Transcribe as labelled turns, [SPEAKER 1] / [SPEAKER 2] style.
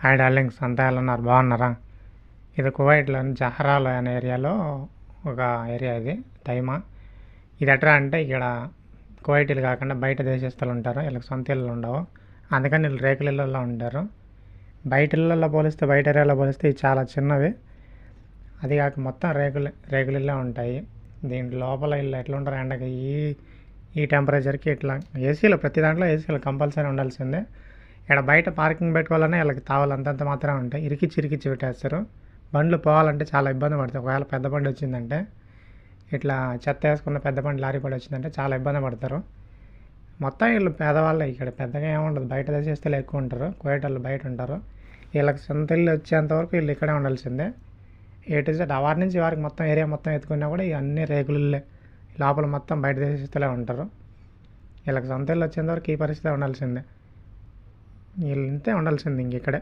[SPEAKER 1] Hi darlings, అంతా ఎలా ఉన్నారు? బాగున్నారా? ఇది కువైట్లోని జహరాలో అనే ఏరియాలో ఒక ఏరియా ఇది, తైమా. ఇది ఎట్లా అంటే ఇక్కడ కువైటీలు కాకుండా బయట దేశస్తులు ఉంటారు, వీళ్ళకి సొంత ఇళ్ళు ఉండవు. అందుకని వీళ్ళు రేకుల ఇళ్ళల్లో ఉంటారు. బయట ఇళ్ళల్లో పోలిస్తే, బయట ఏరియాలో పోలిస్తే ఇవి చాలా చిన్నవి. అది కాక మొత్తం రేకుల ఇళ్ళే ఉంటాయి. దీంట్లో లోపల ఇల్లు ఎట్లా ఉంటారు ఎండకి ఈ టెంపరేచర్కి ఇట్లా ఏసీలు, ప్రతి దాంట్లో ఏసీలు కంపల్సరీ ఉండాల్సిందే. ఇక్కడ బయట పార్కింగ్ పెట్టుకోవాలన్నా వీళ్ళకి తావాలి అంతంత మాత్రమే ఉంటాయి. ఇరికిచ్చి పెట్టేస్తారు. బండ్లు పోవాలంటే చాలా ఇబ్బంది పడతాయి. ఒకవేళ పెద్ద బండి వచ్చిందంటే, ఇట్లా చెత్త వేసుకున్న పెద్ద బండి లారీ బండి వచ్చిందంటే చాలా ఇబ్బంది పడతారు. మొత్తం వీళ్ళు పేదవాళ్ళే, ఇక్కడ పెద్దగా ఏముండదు. బయట దేశస్తులు ఎక్కువ ఉంటారు, కువైట్ వాళ్ళు బయట ఉంటారు. వీళ్ళకి సొంత ఇల్లు వచ్చేంతవరకు వీళ్ళు ఇక్కడే ఉండాల్సిందే. వారి నుంచి వారికి మొత్తం ఏరియా మొత్తం ఎత్తుకున్నా కూడా ఇవన్నీ రేకులే. లోపల మొత్తం బయట దేశస్తులే ఉంటారు. వీళ్ళకి సొంత ఇల్లు వచ్చేంతవరకు ఈ పరిస్థితి ఉండాల్సిందే. వీళ్ళు ఇంతే ఉండాల్సింది. ఇంక ఇక్కడే